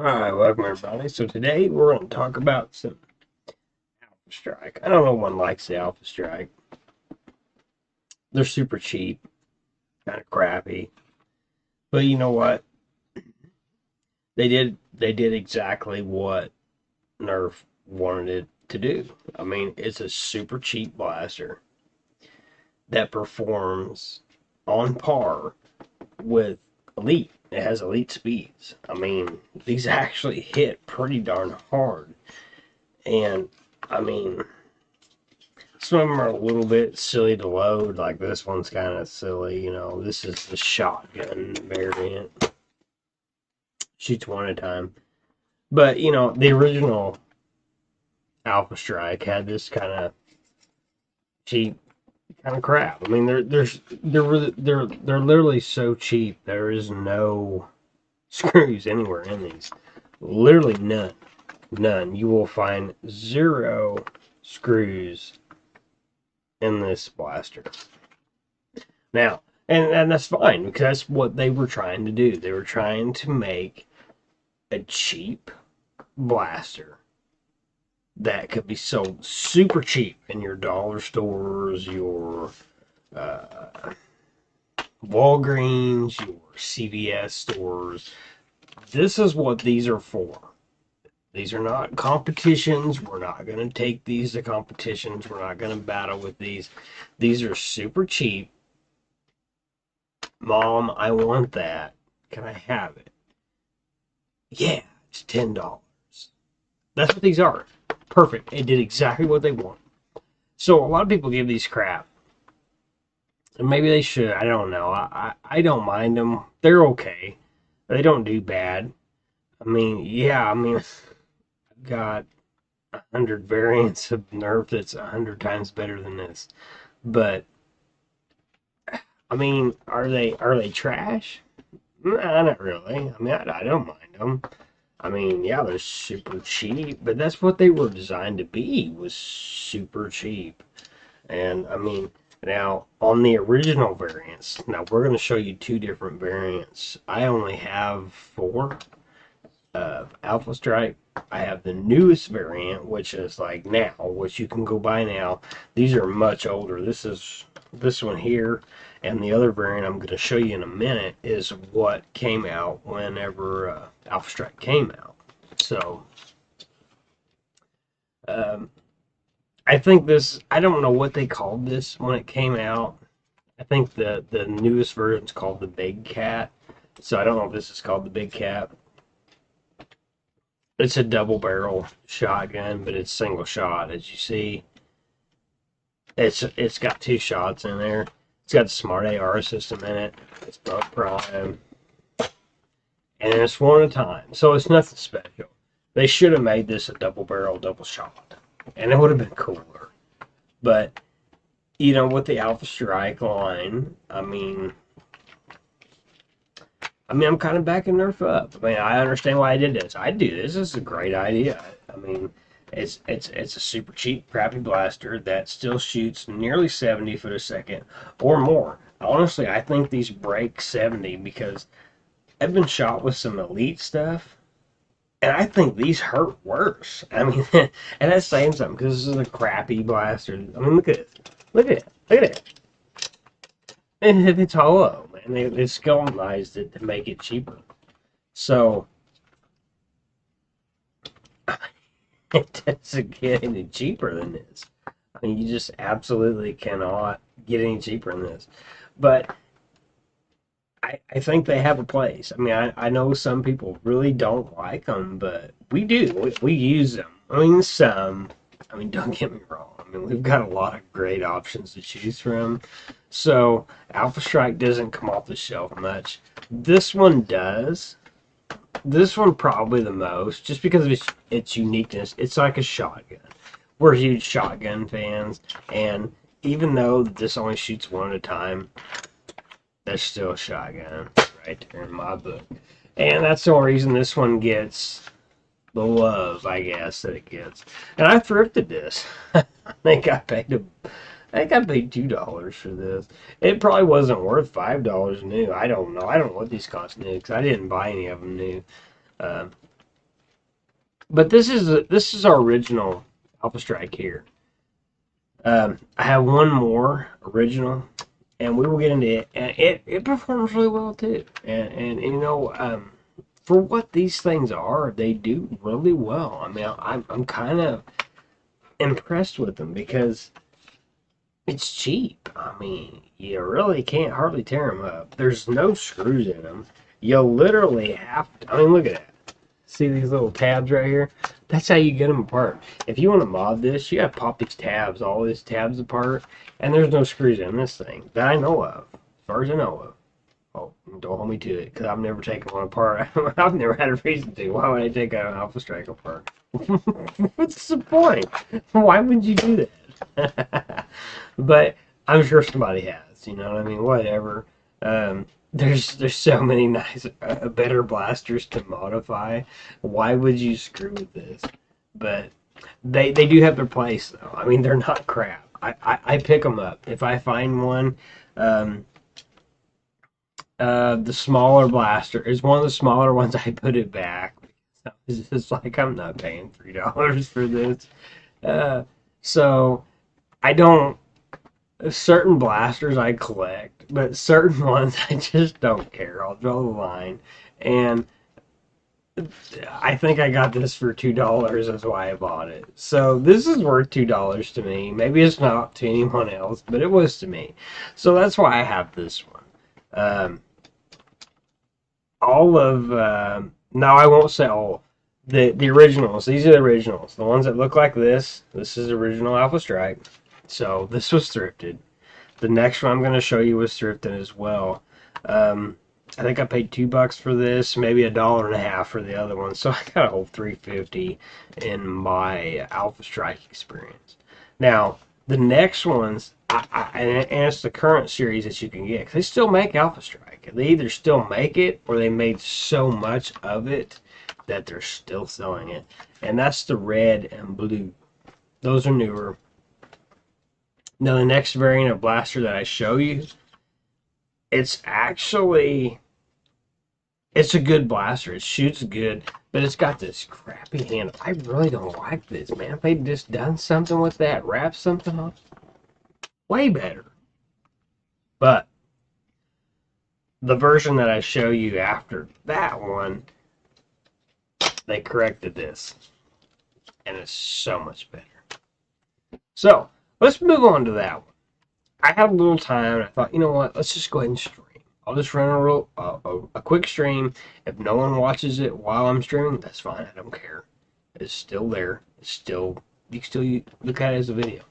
Alright, welcome everybody. So today we're going to talk about some Alpha Strike. I know no one likes the Alpha Strike. They're super cheap, kind of crappy. But you know what? They did exactly what Nerf wanted it to do. I mean, it's a super cheap blaster that performs on par with Elite. It has Elite speeds. I mean, these actually hit pretty darn hard. And I mean, some of them are a little bit silly to load, like this one's kind of silly, you know. This is the shotgun variant. Shoots one at a time. But, you know, the original Alpha Strike had this kind of cheap kind of crap. I mean, they're literally so cheap. There is no screws anywhere in these. Literally none. None. You will find zero screws in this blaster. Now, and that's fine because that's what they were trying to do. They were trying to make a cheap blaster that could be sold super cheap in your dollar stores, your Walgreens, your CVS stores. This is what these are for. These are not competitions. We're not going to take these to competitions. We're not going to battle with these. These are super cheap. Mom, I want that. Can I have it? Yeah, it's $10. That's what these are. Perfect. It did exactly what they want. So a lot of people give these crap. And maybe they should. I don't know. I don't mind them. They're okay. They don't do bad. I mean, yeah, I've got 100 variants of Nerf that's 100 times better than this. But I mean, are they trash? Nah, not really. I mean, I don't mind them. I mean, yeah, they're super cheap, but that's what they were designed to be, was super cheap. And I mean, now on the original variants, now we're going to show you two different variants. I only have four Alpha Strike. I have the newest variant, which is like now, which you can go buy now. These are much older. This one here, and the other variant I'm going to show you in a minute is what came out whenever Alpha Strike came out. So, um, I think this, I don't know what they called this when it came out. I think the newest version is called the Big Cat. So I don't know if this is called the Big Cat. It's a double barrel shotgun, but it's single shot. As you see, it's got two shots in there. It's got the Smart AR system in it. It's bug prime, and it's one at a time, so it's nothing special. They should have made this a double barrel, double shot, and it would have been cooler. But you know, with the Alpha Strike line, I'm kind of backing Nerf up. I mean, I understand why I did this. I'd do this. This is a great idea. I mean, it's a super cheap, crappy blaster that still shoots nearly 70 foot a second or more. Honestly, I think these break 70 because I've been shot with some Elite stuff, and I think these hurt worse. I mean, and that's saying something because this is a crappy blaster. I mean, look at it. Look at it. Look at it. And it's hollow, man. They galvanized it to make it cheaper. So, it doesn't get any cheaper than this. I mean, you just absolutely cannot get any cheaper than this. But I think they have a place. I mean, I know some people really don't like them, but we do. We use them. I mean, some. I mean, don't get me wrong. I mean, we've got a lot of great options to choose from. So, Alpha Strike doesn't come off the shelf much. This one does. This one probably the most, just because of its uniqueness. It's like a shotgun. We're huge shotgun fans, and even though this only shoots one at a time, that's still a shotgun right there in my book. And that's the only reason this one gets the love, I guess, that it gets. And I thrifted this. I think I paid $2 for this. It probably wasn't worth $5 new. I don't know. I don't know what these cost new because I didn't buy any of them new. But this is our original Alpha Strike here. I have one more original, and we will get into it. And it performs really well too. And you know, for what these things are, they do really well. I mean, I'm kind of impressed with them because it's cheap. I mean, you really can't hardly tear them up. There's no screws in them. You literally have to. I mean, look at that. See these little tabs right here? That's how you get them apart. If you want to mod this, you got to pop these tabs, all these tabs apart, and there's no screws in this thing that I know of, as far as I know of. Oh, don't hold me to it, because I've never taken one apart. I've never had a reason to. Why would I take an Alpha Strike apart? What's the point? Why would you do that? But I'm sure somebody has, you know what I mean? Whatever. There's so many nice, better blasters to modify. Why would you screw with this? But they do have their place, though. I mean, they're not crap. I pick them up. If I find one, the smaller blaster is one of the smaller ones. I put it back. It's just like, I'm not paying $3 for this. So I don't. Certain blasters I collect, but certain ones I just don't care. I'll draw the line. And I think I got this for $2. That's why I bought it. So this is worth $2 to me. Maybe it's not to anyone else, but it was to me. So that's why I have this one. All of now I won't say all. The originals. These are the originals. The ones that look like this. This is original Alpha Strike. So this was thrifted. The next one I'm going to show you was thrifted as well. I think I paid $2 for this, maybe $1.50 for the other one. So I got a whole $3.50 in my Alpha Strike experience. Now the next ones, and it's the current series that you can get, because they still make Alpha Strike. They either still make it or they made so much of it that they're still selling it. And that's the red and blue. Those are newer. Now the next variant of blaster that I show you, it's a good blaster. It shoots good, but it's got this crappy handle. I really don't like this, man. If they'd just done something with that, wrapped something on, way better. But the version that I show you after that one, they corrected this, and it's so much better. So let's move on to that one. I had a little time, and I thought, you know what? Let's just go ahead and stream. I'll just run a quick stream. If no one watches it while I'm streaming, that's fine. I don't care. It's still there. It's still, you can still look at it as a video.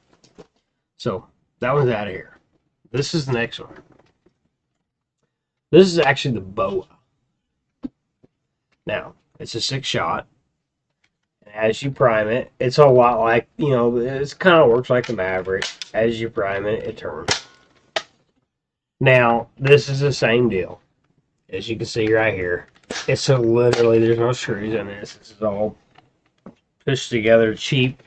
So that one's out of here. This is the next one. This is actually the BOA. Now, it's a 6-shot. As you prime it, it's a lot like, you know, it kind of works like the Maverick. As you prime it, it turns. Now, this is the same deal. As you can see right here, it's literally, there's no screws in this. This is all pushed together, cheap,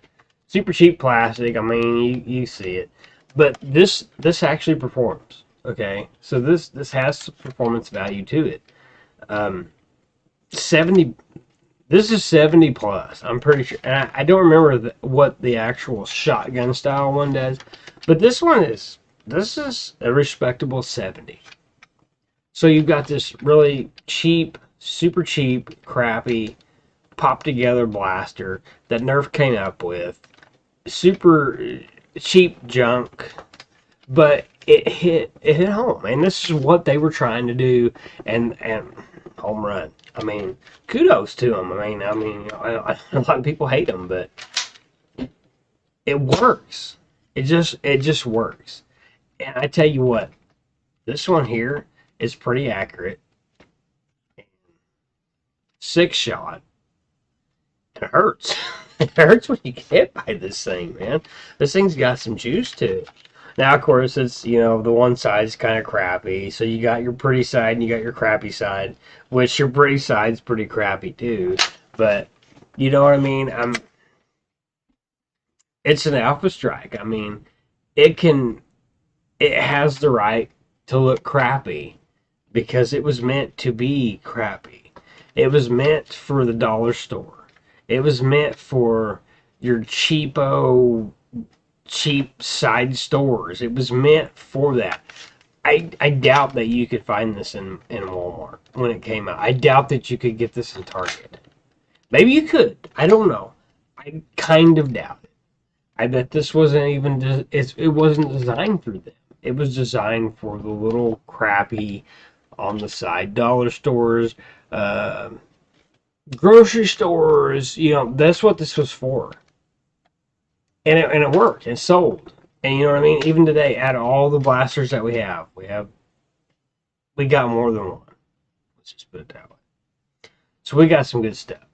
super cheap plastic. I mean, you see it. But this actually performs, okay? So this has some performance value to it. 70... This is 70 plus, I'm pretty sure. And I don't remember what the actual shotgun style one does, but this is a respectable 70. So you've got this really cheap, super cheap, crappy, pop together blaster that Nerf came up with. Super cheap junk, but it hit home, and this is what they were trying to do, and home run. I mean, kudos to them. I mean, a lot of people hate them, but it works. It just works. And I tell you what, this one here is pretty accurate. 6-shot. It hurts. It hurts when you get hit by this thing, man. This thing's got some juice to it. Now, of course, it's, you know, the one side's kind of crappy. So you got your pretty side and you got your crappy side, which your pretty side's pretty crappy too. But, you know what I mean? It's an Alpha Strike. I mean, it has the right to look crappy because it was meant to be crappy. It was meant for the dollar store. It was meant for your cheap side stores. It was meant for that. I doubt that you could find this in Walmart when it came out. I doubt that you could get this in Target. Maybe you could. I don't know. I kind of doubt it. I bet this wasn't even, it wasn't designed for them. It was designed for the little crappy on the side dollar stores, grocery stores. You know, that's what this was for. And it worked. It sold. And you know what I mean? Even today, out of all the blasters that we got more than one. Let's just put it that way. So we got some good stuff.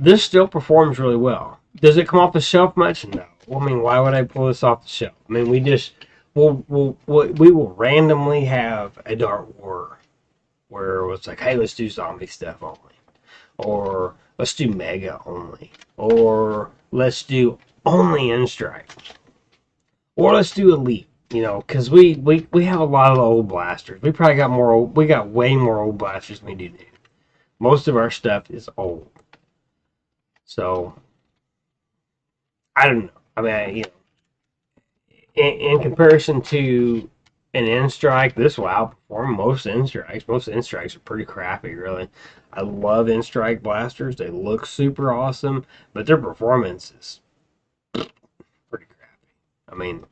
This still performs really well. Does it come off the shelf much? No. Well, I mean, why would I pull this off the shelf? I mean, we will randomly have a dart war where it's like, hey, let's do zombie stuff only, or let's do mega only, or let's do only N-Strike, or let's do elite. You know, because we have a lot of old blasters. We probably got we got way more old blasters than we do new. Most of our stuff is old. So, I don't know. I mean, you know, in comparison to an N-Strike, this will outperform most N-Strikes. Most N-Strikes are pretty crappy, really. I love N-Strike blasters. They look super awesome, but their performance is pretty crappy. I mean,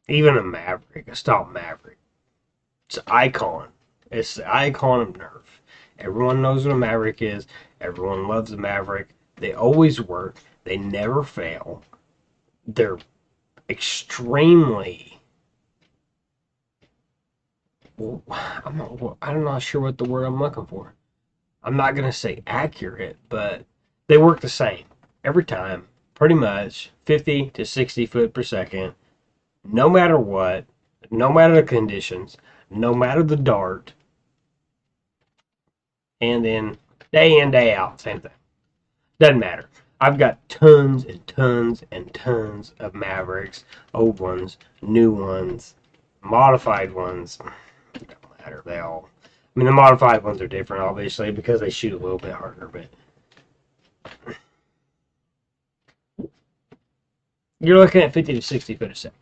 even a Maverick, a stock Maverick, it's an icon. It's the icon of Nerf. Everyone knows what a Maverick is. Everyone loves a Maverick. They always work. They never fail. They're extremely... Well, I'm not sure what the word I'm looking for. I'm not going to say accurate, but they work the same every time. Pretty much 50 to 60 foot per second. No matter what. No matter the conditions. No matter the dart. And then day in, day out, same thing. Doesn't matter. I've got tons and tons and tons of Mavericks, old ones, new ones, modified ones. It don't matter. They all. I mean, the modified ones are different, obviously, because they shoot a little bit harder. But you're looking at 50 to 60 foot a second.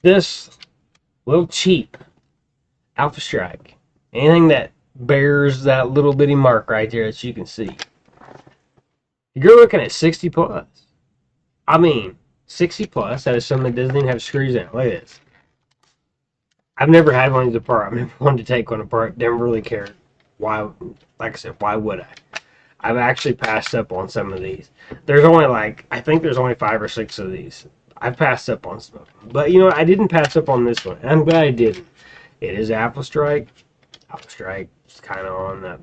This little cheap Alpha Strike, anything that bears that little bitty mark right there that you can see. You're looking at 60 plus. I mean, 60 plus. That is something that doesn't even have screws in it. Look at this. I've never had one of these apart. I've never wanted to take one apart. Never really cared. Why? Like I said, why would I? I've actually passed up on some of these. There's only I think there's only 5 or 6 of these. I've passed up on some of them. But, you know, I didn't pass up on this one. And I'm glad I didn't. It is Alpha Strike. Alpha Strike is kind of on the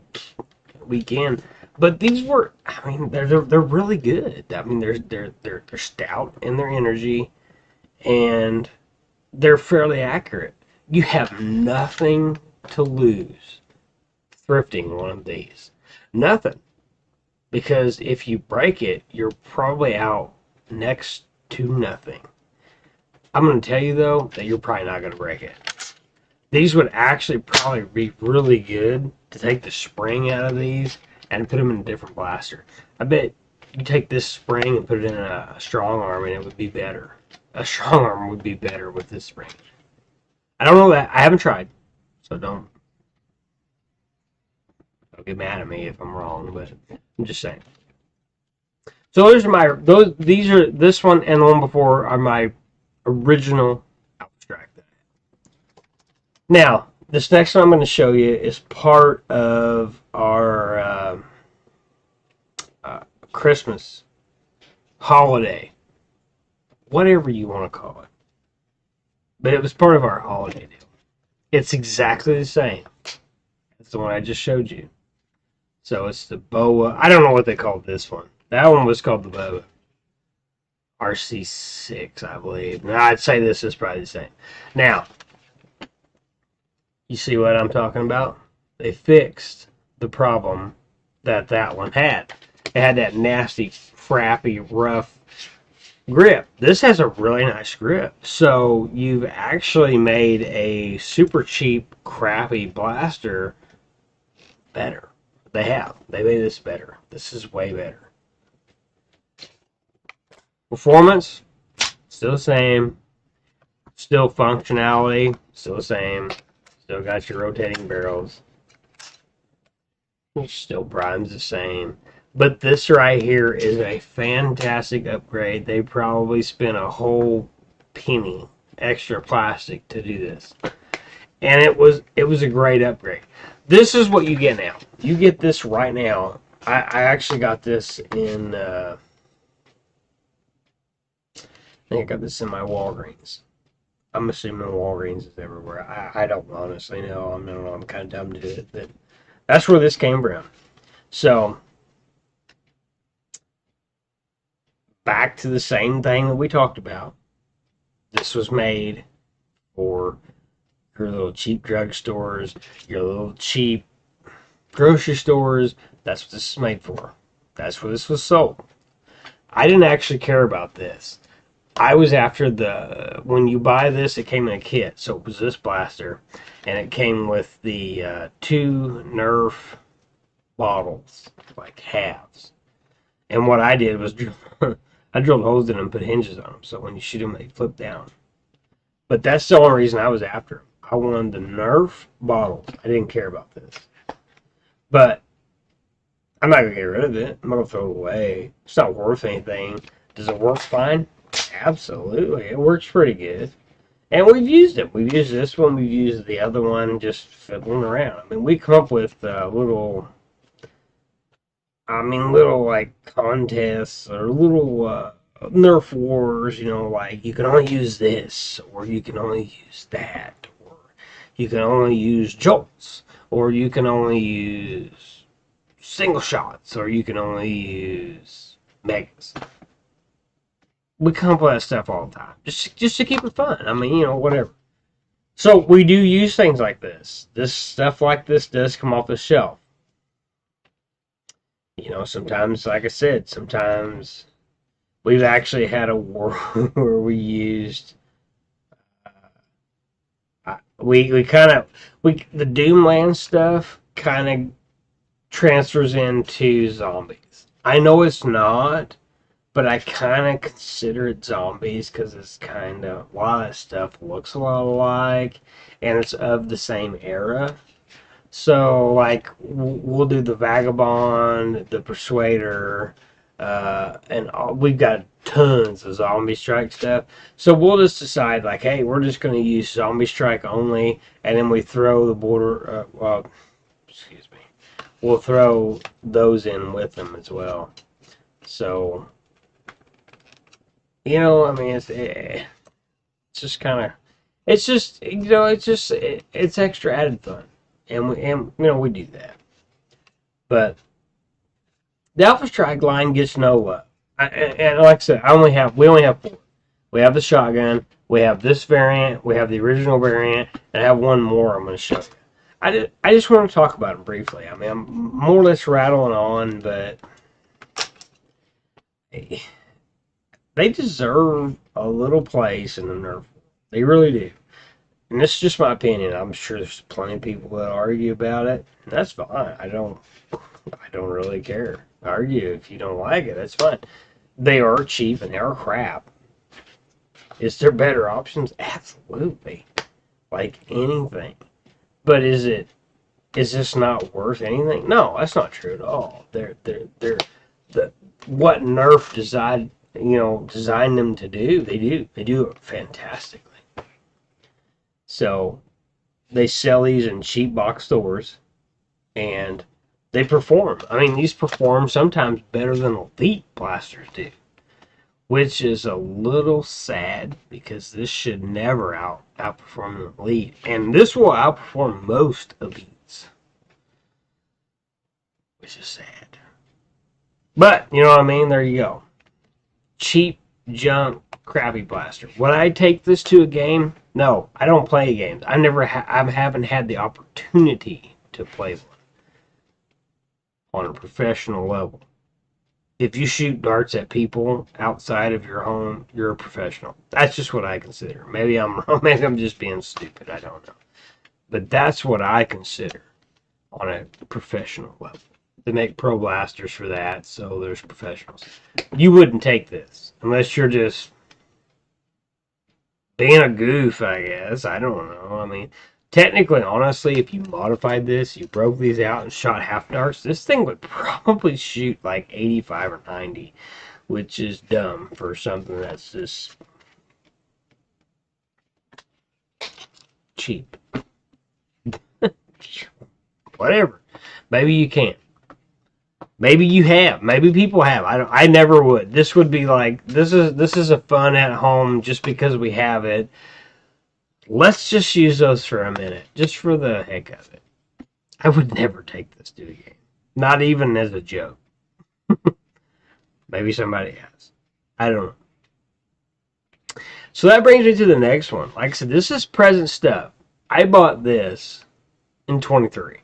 weekend. But these were, I mean, they're really good. I mean, they're stout in their energy, and they're fairly accurate. You have nothing to lose thrifting one of these. Nothing. Because if you break it, you're probably out next to nothing. I'm going to tell you, though, that you're probably not going to break it. These would actually probably be really good to take the spring out of these and put them in a different blaster. I bet you take this spring and put it in a strong arm and it would be better. A strong arm would be better with this spring. I don't know that. I haven't tried. So don't get mad at me if I'm wrong, but I'm just saying. So this one and the one before are my original Accustrike. Now, this next one I'm going to show you is part of our Christmas holiday, whatever you want to call it. But it was part of our holiday deal. It's exactly the same as the one I just showed you. So it's the BOA. I don't know what they called this one. That one was called the BOA RC6, I believe. Now, I'd say this is probably the same. Now, you see what I'm talking about? They fixed the problem that one had. It had that nasty, frappy, rough grip. This has a really nice grip. So you've actually made a super cheap, crappy blaster better. They have. They made this better. This is way better. Performance, still the same. Still functionality, still the same. Still got your rotating barrels. Still primes the same. But this right here is a fantastic upgrade. They probably spent a whole penny extra plastic to do this. And it was a great upgrade. This is what you get now. You get this right now. I actually got this in I think I got this in my Walgreens. I'm assuming Walgreens is everywhere. I don't honestly know. I'm kind of dumb to do it, but that's where this came from. So, back to the same thing that we talked about. This was made for your little cheap drugstores, your little cheap grocery stores. That's what this is made for. That's where this was sold. I didn't actually care about this. I was after when you buy this, it came in a kit. So it was this blaster, and it came with the 2 Nerf bottles, like halves. And what I did was I drilled holes in them and put hinges on them, so when you shoot them, they flip down. But that's the only reason I was after them. I wanted the Nerf bottles. I didn't care about this. But I'm not going to get rid of it. I'm not going to throw it away. It's not worth anything. Does it work fine? Absolutely. It works pretty good. And we've used it. We've used this one. We've used the other one just fiddling around. I mean, we come up with little like contests or little Nerf wars, like you can only use this, or you can only use that, or you can only use jolts, or you can only use single shots, or you can only use megas. We come up with that stuff all the time, just to keep it fun. I mean, whatever. So we do use things like this. This stuff like this does come off the shelf. Sometimes, like I said, sometimes we've actually had a war where we used the Doomland stuff kind of transfers into zombies. I know it's not, but I kind of consider it zombies because it's kind of, a lot of that stuff looks a lot alike, and it's of the same era. So, like, we'll do the Vagabond, the Persuader, and we've got tons of Zombie Strike stuff. So we'll just decide, like, hey, we're just going to use Zombie Strike only, and then we throw the border, we'll throw those in with them as well. So, it's just kind of, it's extra added fun. And we do that. But the Alpha Strike line gets no love. And like I said, we only have 4. We have the shotgun, we have this variant, we have the original variant, and I have one more I'm going to show you. I just want to talk about them briefly. I mean, I'm more or less rattling on, but they deserve a little place in the Nerf. They really do. And this is just my opinion. I'm sure there's plenty of people that argue about it. And that's fine. I don't really care. Argue if you don't like it. That's fine. They are cheap and they are crap. Is there better options? Absolutely. Like anything. But is this not worth anything? No, that's not true at all. What Nerf designed them to do, they do it fantastically. So, they sell these in cheap box stores, and they perform. I mean, these perform sometimes better than Elite blasters do, which is a little sad because this should never outperform the Elite, and this will outperform most Elites, which is sad. But, you know what I mean? There you go. Cheap, junk, crappy blaster. Would I take this to a game? No, I don't play games. I haven't had the opportunity to play one on a professional level. If you shoot darts at people outside of your home, you're a professional. That's just what I consider. Maybe I'm wrong. Maybe I'm just being stupid. I don't know. But that's what I consider on a professional level. They make pro blasters for that, so there's professionals. You wouldn't take this unless you're just being a goof, I guess. I don't know. I mean, technically, honestly, if you modified this, you broke these out and shot half darts, this thing would probably shoot like 85 or 90, which is dumb for something that's just cheap. Whatever. Maybe you can't. Maybe you have. Maybe people have. I never would. This would be like, this is a fun at home just because we have it. Let's just use those for a minute, just for the heck of it. I would never take this to a game. Not even as a joke. Maybe somebody has. I don't know. So that brings me to the next one. Like I said, this is present stuff. I bought this in 23.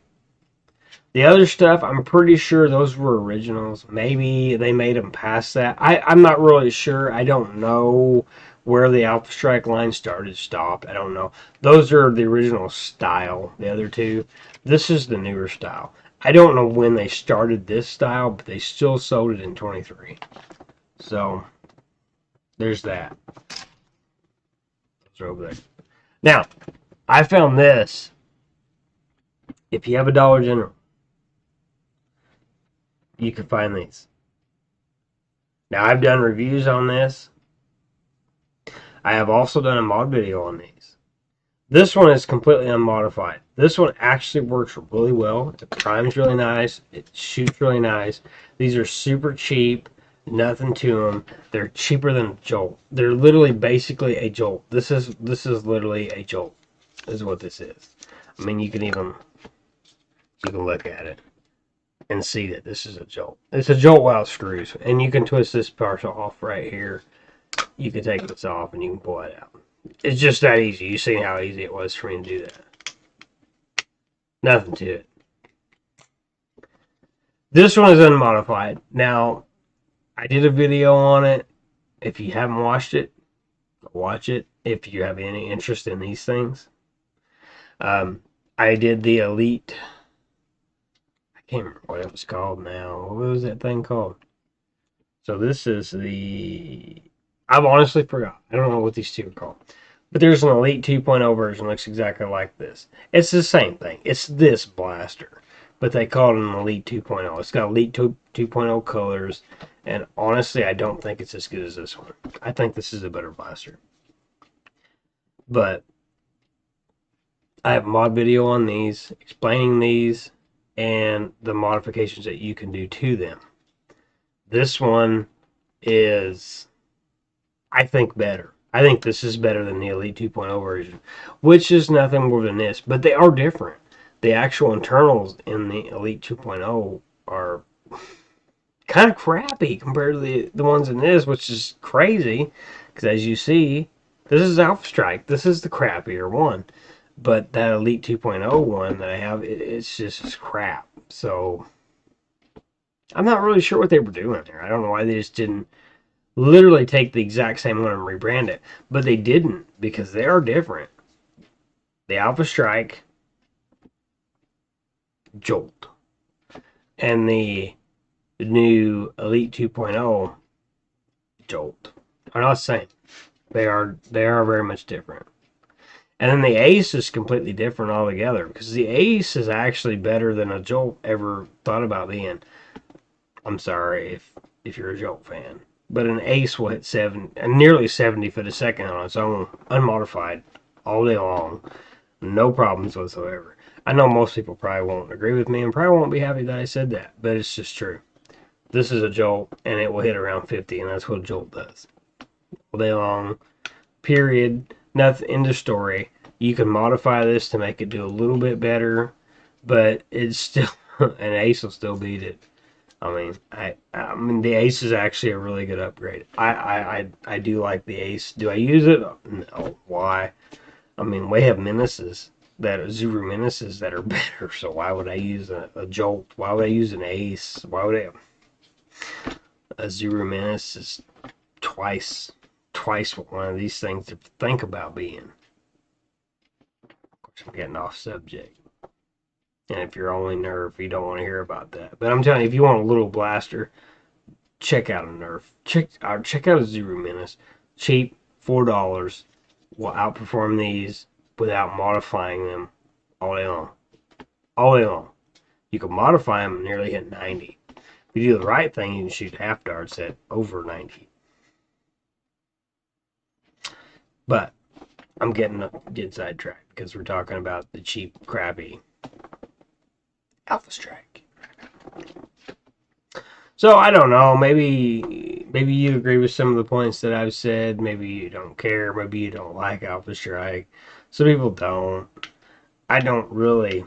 The other stuff, I'm pretty sure those were originals. Maybe they made them past that. I'm not really sure. I don't know where the Accustrike line started, stopped. I don't know. Those are the original style, the other two. This is the newer style. I don't know when they started this style, but they still sold it in 23. So, there's that. Those are over there. Now, I found this. If you have a Dollar General, you can find these. Now, I've done reviews on this. I have also done a mod video on these. This one is completely unmodified. This one actually works really well. It primes really nice. It shoots really nice. These are super cheap. Nothing to them. They're cheaper than a Jolt. They're literally basically a Jolt. This is literally a Jolt. Is what this is. I mean, you can look at it and see that this is a Jolt. It's a Jolt without screws, and you can twist this part off right here. You can take this off and you can pull it out. It's just that easy. You see how easy it was for me to do that. Nothing to it. This one is unmodified. Now, I did a video on it. If you haven't watched it, watch it. If you have any interest in these things. I did the Elite. I can't remember what it was called now. What was that thing called? So this is the... I've honestly forgot. I don't know what these two are called. But there's an Elite 2.0 version. Looks exactly like this. It's the same thing. It's this blaster. But they call it an Elite 2.0. It's got Elite 2.0 colors. And honestly, I don't think it's as good as this one. I think this is a better blaster. But I have a mod video on these, explaining these, and the modifications that you can do to them. This one is, I think, better. I think this is better than the Elite 2.0 version, which is nothing more than this, but they are different. The actual internals in the Elite 2.0 are kind of crappy compared to the ones in this, which is crazy, because as you see, this is Accustrike. This is the crappier one. But that Elite 2.0 one that I have, it's just crap. So, I'm not really sure what they were doing there. I don't know why they just didn't literally take the exact same one and rebrand it. But they didn't, because they are different. The Accustrike Jolt and the new Elite 2.0 Jolt are not the same. They are very much different. And then the Ace is completely different altogether, because the Ace is actually better than a Jolt ever thought about being. I'm sorry if you're a Jolt fan. But an Ace will hit nearly 70 foot a second on its own, unmodified, all day long. No problems whatsoever. I know most people probably won't agree with me and probably won't be happy that I said that, but it's just true. This is a Jolt, and it will hit around 50, and that's what a Jolt does. All day long, period. Nothing, end of story. You can modify this to make it do a little bit better, but it's still, an Ace will still beat it. I mean, the Ace is actually a really good upgrade. I do like the Ace. Do I use it? No. Why? I mean, we have Menaces, that are Zuru Menaces that are better, so why would I use a Jolt? Why would I use an Ace? Why would I... A Zuru Menace is twice what one of these things to think about being. Of course, I'm getting off subject. And if you're only Nerf, you don't want to hear about that. But I'm telling you, if you want a little blaster, check out a Nerf. Check out a Zuru Menace. Cheap, $4. Will outperform these without modifying them all day long. All day long. You can modify them and nearly hit 90. If you do the right thing, you can shoot half darts at over 90. But I'm getting sidetracked because we're talking about the cheap, crappy Accustrike. So I don't know. Maybe you agree with some of the points that I've said. Maybe you don't care. Maybe you don't like Accustrike. Some people don't. I don't really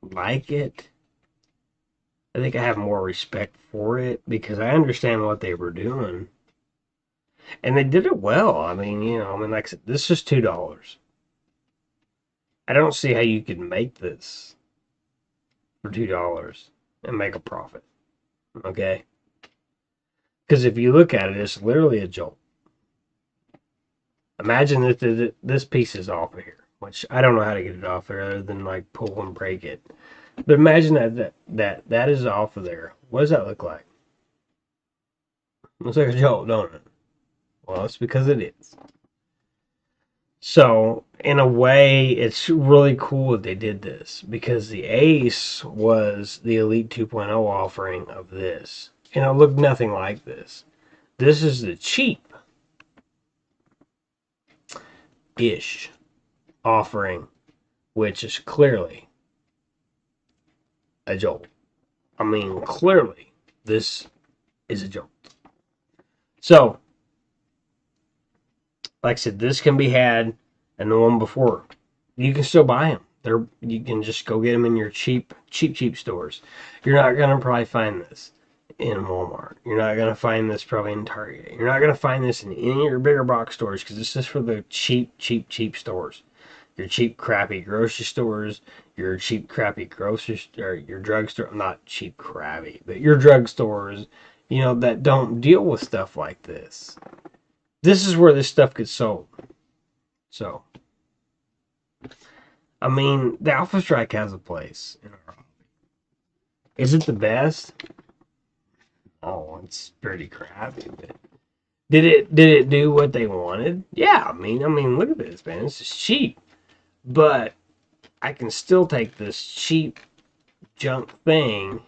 like it. I think I have more respect for it because I understand what they were doing. And they did it well. I mean, like I said, this is $2. I don't see how you could make this for $2 and make a profit. Okay? Because if you look at it, it's literally a jolt. Imagine that this piece is off of here, which I don't know how to get it off there other than like pull and break it. But imagine that is off of there. What does that look like? Looks like a jolt, don't it? Well, it's because it is. So, in a way, it's really cool that they did this because the Ace was the Elite 2.0 offering of this. And it looked nothing like this. This is the cheap-ish offering, which is clearly a jolt. I mean, clearly, this is a jolt. So, like I said, this can be had, and the one before, you can still buy them. You can just go get them in your cheap stores. You're not gonna probably find this in Walmart. You're not gonna find this probably in Target. You're not gonna find this in any of your bigger box stores because this is for the cheap stores. Your cheap, crappy grocery stores. Your cheap, crappy or your drugstore. Not cheap, crappy, but your drugstores. That don't deal with stuff like this. This is where this stuff gets sold. So, I mean, the Accustrike has a place in our hobby. Is it the best? Oh, it's pretty crappy. But did it do what they wanted? Yeah, I mean, look at this, man. This is cheap, but I can still take this cheap junk thing.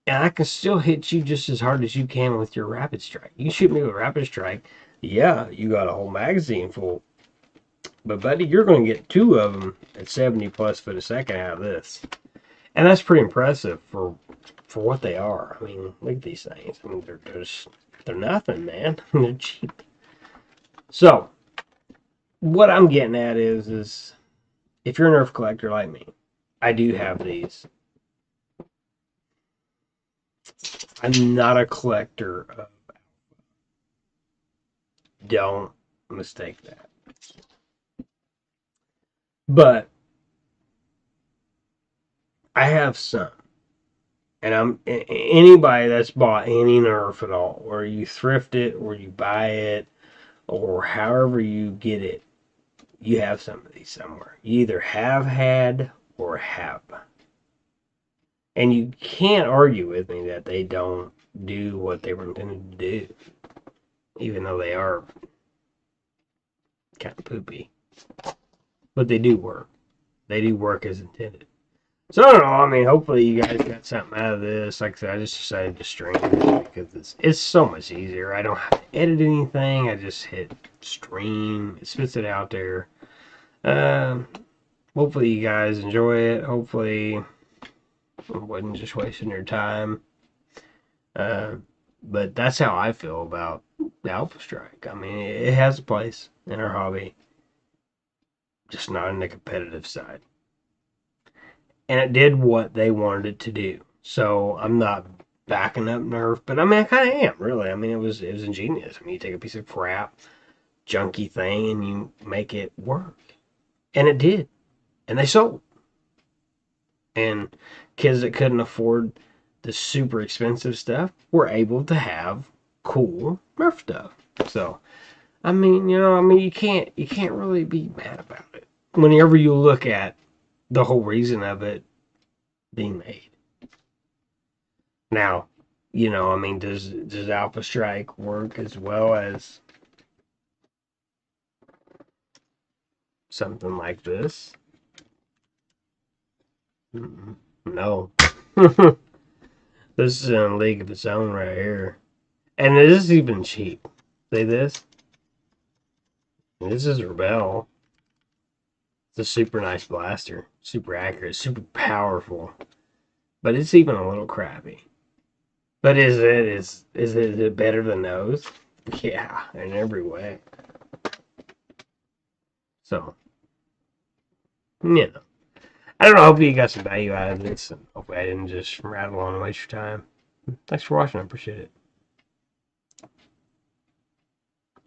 And I can still hit you just as hard as you can with your Rapid Strike. You shoot me with Rapid Strike, yeah, you got a whole magazine full. But, buddy, you're going to get 2 of them at 70 plus foot a second out of this. And that's pretty impressive for what they are. I mean, look at these things. I mean, they're nothing, man. They're cheap. So, what I'm getting at is if you're a Nerf collector like me, I do have these. I'm not a collector of alpha. Don't mistake that. But I have some. And anybody that's bought any Nerf at all, or you thrift it, or you buy it, or however you get it, you have some of these somewhere. You either have had or have. And you can't argue with me that they don't do what they were intended to do. Even though they are kind of poopy. But they do work. They do work as intended. So I don't know, I mean, hopefully you guys got something out of this. Like I said, I just decided to stream it because it's so much easier. I don't have to edit anything. I just hit stream. It spits it out there. Hopefully you guys enjoy it. Hopefully I wasn't just wasting your time. But that's how I feel about the Accustrike. I mean, it has a place in our hobby. Just not in the competitive side. And it did what they wanted it to do. So I'm not backing up Nerf, but I mean, I kind of am, really. I mean, it was ingenious. I mean, you take a piece of crap, junky thing, and you make it work. And it did. And they sold. And kids that couldn't afford the super expensive stuff were able to have cool Nerf stuff. So, you can't really be mad about it. Whenever you look at the whole reason of it being made. Now, I mean, does Alpha Strike work as well as something like this? No. This is in a league of its own right here. And this is even cheap. See this? This is Rebel. It's a super nice blaster. Super accurate. Super powerful. But it's even a little crappy. But is it better than those? Yeah, in every way. So, I don't know. I hope you got some value out of this. And hopefully I didn't just rattle on and waste your time. Thanks for watching. I appreciate it.